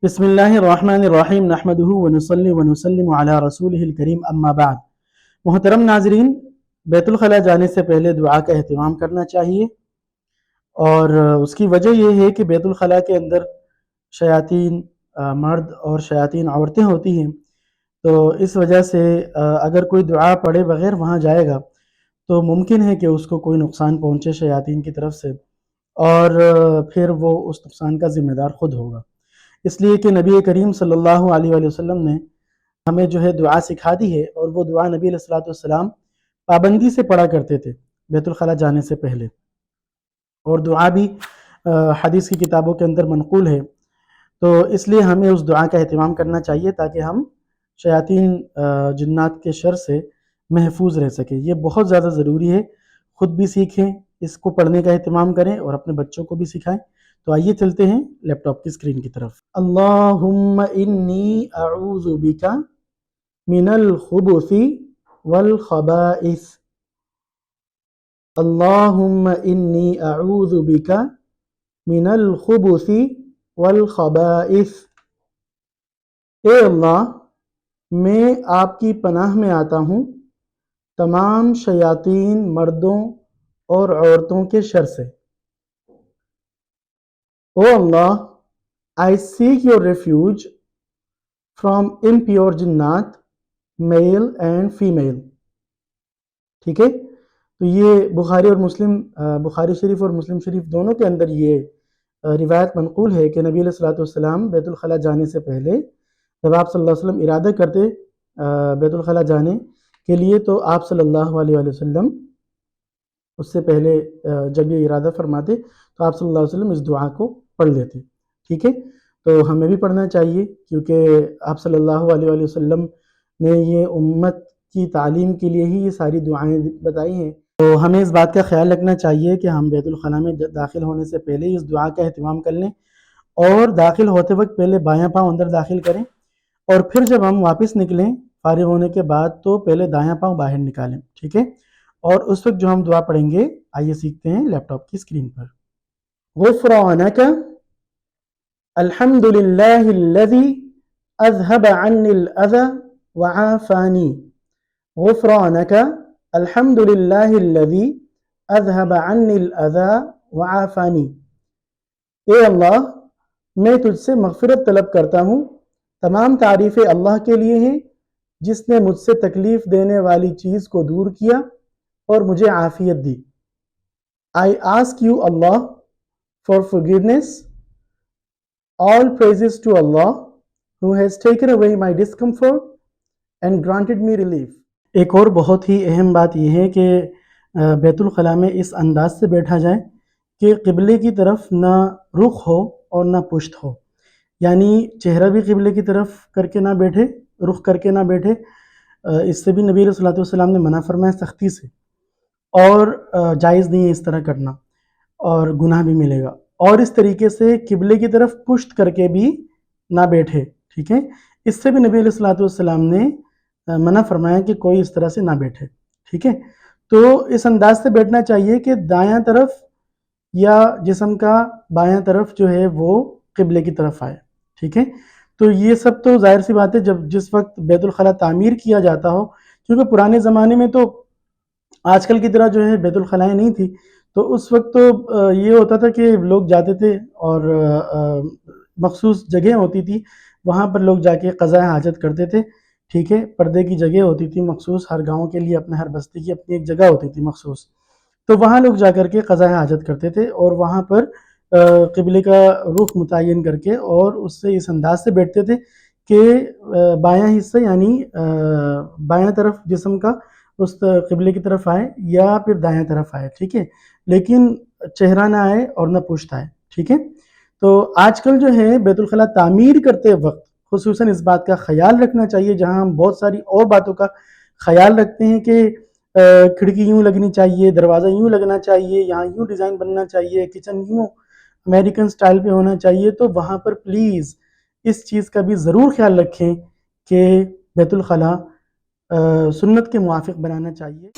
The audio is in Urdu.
بسم اللہ الرحمن الرحیم نحمدہ ونصلی ونسلم علی رسولہ الکریم اما بعد۔ محترم ناظرین، بیت الخلاء جانے سے پہلے دعا کا اہتمام کرنا چاہیے، اور اس کی وجہ یہ ہے کہ بیت الخلاء کے اندر شیاطین مرد اور شیاطین عورتیں ہوتی ہیں، تو اس وجہ سے اگر کوئی دعا پڑھے بغیر وہاں جائے گا تو ممکن ہے کہ اس کو کوئی نقصان پہنچے شیاطین کی طرف سے، اور پھر وہ اس نقصان کا ذمہ دار خود ہوگا۔ اس لیے کہ نبی کریم صلی اللہ علیہ وآلہ وسلم نے ہمیں جو ہے دعا سکھا دی ہے، اور وہ دعا نبی علیہ السلام پابندی سے پڑھا کرتے تھے بیت الخلاء جانے سے پہلے، اور دعا بھی حدیث کی کتابوں کے اندر منقول ہے۔ تو اس لیے ہمیں اس دعا کا اہتمام کرنا چاہیے تاکہ ہم شیاطین جنات کے شر سے محفوظ رہ سکیں۔ یہ بہت زیادہ ضروری ہے، خود بھی سیکھیں، اس کو پڑھنے کا اہتمام کریں اور اپنے بچوں کو بھی سکھائیں۔ تو آئیے چلتے ہیں لیپ ٹاپ کی اسکرین کی طرف۔ اللہم انی اعوذ بک من الخبث والخبائث، اللہم انی اعوذ بک من الخبث والخبائث۔ اے اللہ، میں آپ کی پناہ میں آتا ہوں تمام شیاطین مردوں اور عورتوں کے شر سے۔ او اللہ، I seek your refuge from impure jinnat, male and female۔ ٹھیک ہے، تو یہ بخاری اور مسلم، بخاری شریف اور مسلم شریف دونوں کے اندر یہ روایت منقول ہے کہ نبی علیہ السلام بیت الخلاء جانے سے پہلے جب آپ صلی اللہ علیہ وسلم ارادہ کرتے بیت الخلاء جانے کے لیے، تو آپ صلی اللہ علیہ وآلہ وسلم اس سے پہلے جب یہ ارادہ فرماتے تو آپ صلی اللہ علیہ وسلم اس دعا کو پڑھ لیتے۔ ٹھیک ہے، تو ہمیں بھی پڑھنا چاہیے، کیونکہ آپ صلی اللہ علیہ وآلہ وسلم نے یہ امت کی تعلیم کے لیے ہی یہ ساری دعائیں بتائی ہیں۔ تو ہمیں اس بات کا خیال رکھنا چاہیے کہ ہم بیت الخلاء میں داخل ہونے سے پہلے اس دعا کا اہتمام کر لیں، اور داخل ہوتے وقت پہلے بایاں پاؤں اندر داخل کریں، اور پھر جب ہم واپس نکلیں فارغ ہونے کے بعد تو پہلے دایاں پاؤں باہر نکالیں۔ ٹھیک ہے، اور اس وقت جو ہم دعا پڑھیں گے آئیے سیکھتے ہیں لیپ ٹاپ کی اسکرین پر۔ غفرانک الحمد للہ الذی اذهب عنی الاذى وعافانی، غفرانک الحمد للہ الذی اذهب عنی الاذى وعافانی۔ اے اللہ، میں تجھ سے مغفرت طلب کرتا ہوں، تمام تعریفیں اللہ کے لیے ہیں جس نے مجھ سے تکلیف دینے والی چیز کو دور کیا اور مجھے عافیت دی۔ I ask you Allah for forgiveness. All praises to Allah who has taken away my discomfort and granted me relief۔ ایک اور بہت ہی اہم بات یہ ہے کہ بیت الخلاء میں اس انداز سے بیٹھا جائے کہ قبلے کی طرف نہ رخ ہو اور نہ پشت ہو، یعنی چہرہ بھی قبلے کی طرف کر کے نہ بیٹھے، رخ کر کے نہ بیٹھے۔ اس سے بھی نبی علیہ السلام نے منع فرمایا سختی سے، اور جائز نہیں ہے اس طرح کرنا، اور گناہ بھی ملے گا۔ اور اس طریقے سے قبلے کی طرف پشت کر کے بھی نہ بیٹھے۔ ٹھیک ہے، اس سے بھی نبی علیہ السلام نے منع فرمایا کہ کوئی اس طرح سے نہ بیٹھے۔ ٹھیک ہے، تو اس انداز سے بیٹھنا چاہیے کہ دایاں طرف یا جسم کا بایاں طرف جو ہے وہ قبلے کی طرف آئے۔ ٹھیک ہے، تو یہ سب تو ظاہر سی بات ہے جس وقت بیت الخلاء تعمیر کیا جاتا ہو، کیونکہ پرانے زمانے میں تو آج کل کی طرح جو ہے بیت الخلاء نہیں تھی، تو اس وقت تو یہ ہوتا تھا کہ لوگ جاتے تھے اور مخصوص جگہیں ہوتی تھی، وہاں پر لوگ جا کے قضاء حاجت کرتے تھے۔ ٹھیک ہے، پردے کی جگہ ہوتی تھی مخصوص، ہر گاؤں کے لیے اپنے ہر بستی کی اپنی ایک جگہ ہوتی تھی مخصوص، تو وہاں لوگ جا کر کے قضاء حاجت کرتے تھے، اور وہاں پر قبلے کا رخ متعین کر کے اور اس سے اس انداز سے بیٹھتے تھے کہ بایاں حصہ یعنی بایاں طرف جسم کا اس قبلے کی طرف آئے یا پھر دایاں طرف آئے۔ ٹھیک ہے، لیکن چہرہ نہ آئے اور نہ پشت آئے۔ ٹھیک ہے، تو آج کل جو ہے بیت الخلاء تعمیر کرتے وقت خصوصاً اس بات کا خیال رکھنا چاہیے، جہاں ہم بہت ساری اور باتوں کا خیال رکھتے ہیں کہ کھڑکی یوں لگنی چاہیے، دروازہ یوں لگنا چاہیے، یہاں یوں ڈیزائن بننا چاہیے، کچن یوں امریکن سٹائل پہ ہونا چاہیے، تو وہاں پر پلیز اس چیز کا بھی ضرور خیال رکھیں کہ بیت الخلاء سنت کے موافق بنانا چاہیے۔